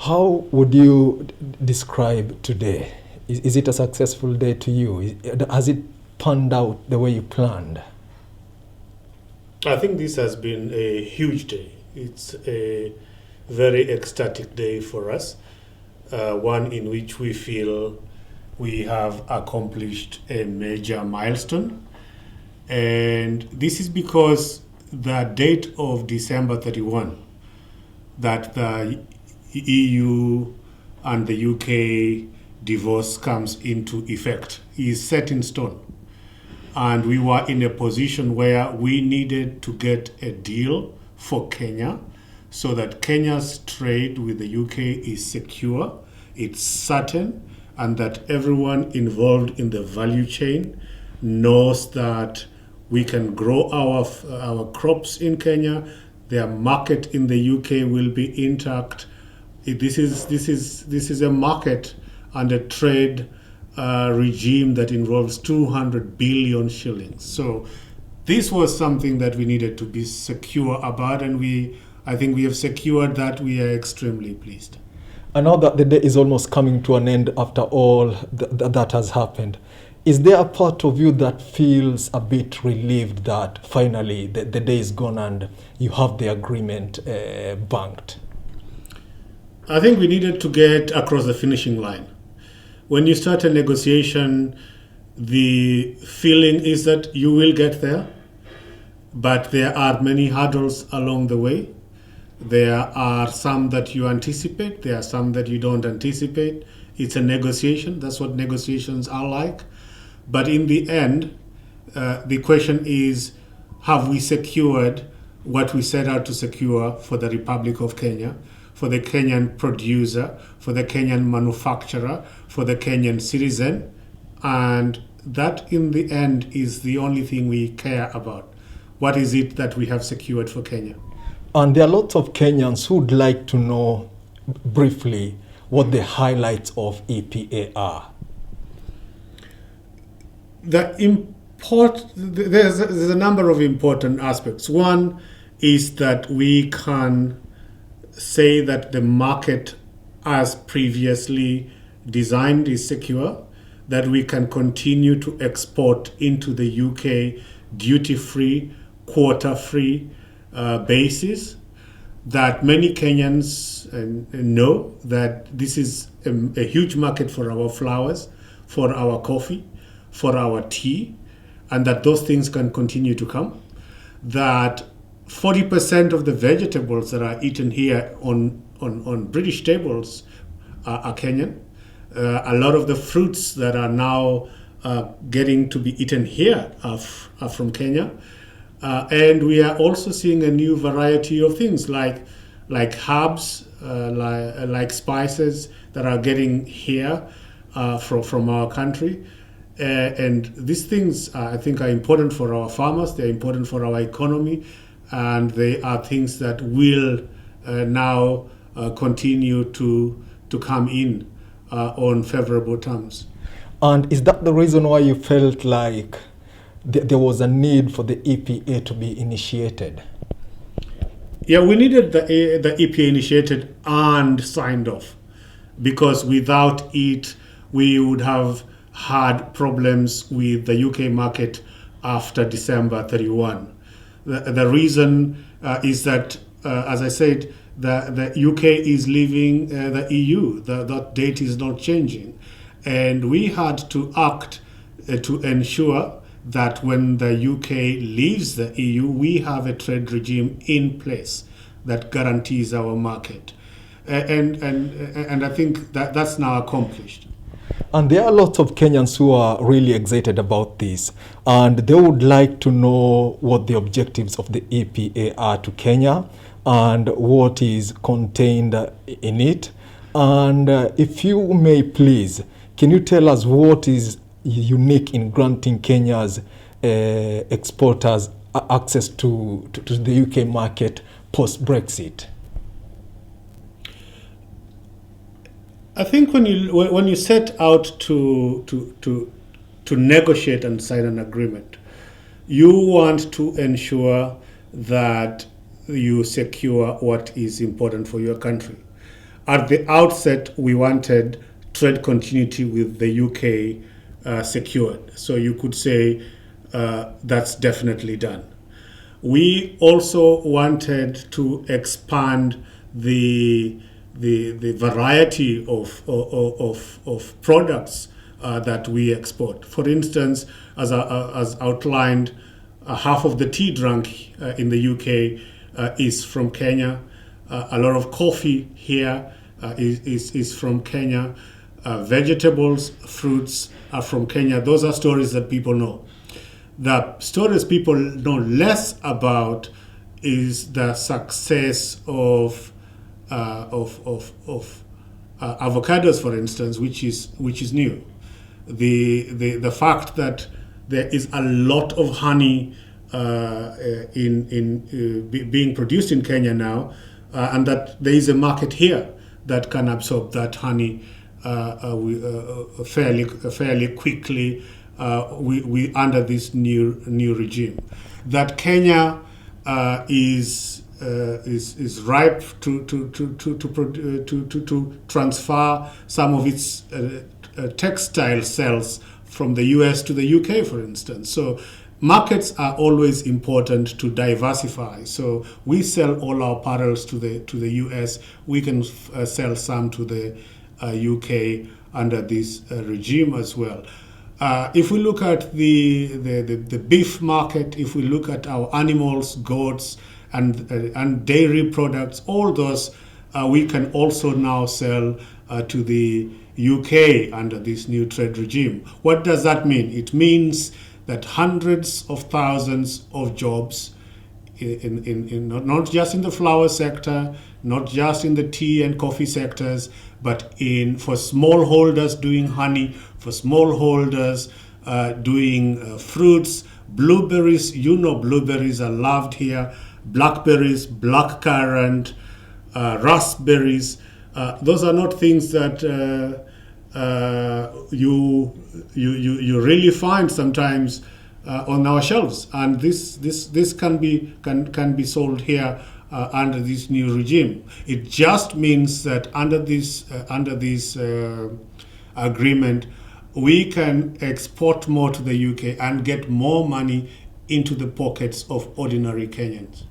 How would you describe today? Is it a successful day to you? Has it panned out the way you planned? I think this has been a huge day. It's a very ecstatic day for us, one in which we feel we have accomplished a major milestone. And this is because the date of December 31, that the EU and the UK divorce comes into effect, is set in stone. And we were in a position where we needed to get a deal for Kenya so that Kenya's trade with the UK is secure, it's certain, and that everyone involved in the value chain knows that we can grow our crops in Kenya, their market in the UK will be intact. This is a market and a trade regime that involves 200 billion shillings. So this was something that we needed to be secure about, and I think we have secured that. We are extremely pleased. I know that the day is almost coming to an end after all that has happened. Is there a part of you that feels a bit relieved that finally the day is gone and you have the agreement banked? I think we needed to get across the finishing line. When you start a negotiation, the feeling is that you will get there, but there are many hurdles along the way. There are some that you anticipate, there are some that you don't anticipate. It's a negotiation, that's what negotiations are like. But in the end, the question is, have we secured what we set out to secure for the Republic of Kenya, for the Kenyan producer, for the Kenyan manufacturer, for the Kenyan citizen? And that in the end is the only thing we care about. What is it that we have secured for Kenya? And there are lots of Kenyans who would like to know briefly what the highlights of EPA are. There's a number of important aspects. One is that we can say that the market as previously designed is secure, that we can continue to export into the UK duty-free, quota-free basis, that many Kenyans know that this is a huge market for our flowers, for our coffee, for our tea, and that those things can continue to come. That 40% of the vegetables that are eaten here on British tables are Kenyan. A lot of the fruits that are now getting to be eaten here are from Kenya. And we are also seeing a new variety of things like herbs, like spices that are getting here from our country. And these things, I think, are important for our farmers, they're important for our economy, and they are things that will now continue to come in on favorable terms. And is that the reason why you felt like there was a need for the EPA to be initiated? Yeah, we needed the EPA initiated and signed off, because without it, we would have had problems with the UK market after December 31. The reason is that, as I said, the UK is leaving the EU. That date is not changing. And we had to act to ensure that when the UK leaves the EU, we have a trade regime in place that guarantees our market. And I think that's now accomplished. And there are lots of Kenyans who are really excited about this, and they would like to know what the objectives of the EPA are to Kenya and what is contained in it. And if you may please, can you tell us what is unique in granting Kenya's exporters access to the UK market post-Brexit? I think when you set out to negotiate and sign an agreement, you want to ensure that you secure what is important for your country. at the outset, we wanted trade continuity with the UK secured. So you could say that's definitely done. We also wanted to expand the variety of products that we export. For instance, as outlined, half of the tea drunk in the UK is from Kenya. A lot of coffee here is from Kenya. Vegetables, fruits are from Kenya. Those are stories that people know. The stories people know less about is the success of avocados, for instance, which is new. The fact that there is a lot of honey being produced in Kenya now, and that there is a market here that can absorb that honey fairly quickly. We under this new regime, that Kenya is ripe to transfer some of its textile sales from the US to the UK, for instance. So markets are always important to diversify. So we sell all our apparels to the US. We can sell some to the UK under this regime as well. If we look at the beef market, if we look at our animals, goats, and dairy products, all those we can also now sell to the UK under this new trade regime. What does that mean? It means that hundreds of thousands of jobs in not just in the flower sector, not just in the tea and coffee sectors, but for smallholders doing honey, for smallholders doing fruits, blueberries. Blueberries are loved here. Blackberries, blackcurrant, raspberries. Those are not things that you really find sometimes on our shelves, and this can be sold here under this new regime. It just means that under this agreement, we can export more to the UK and get more money into the pockets of ordinary Kenyans.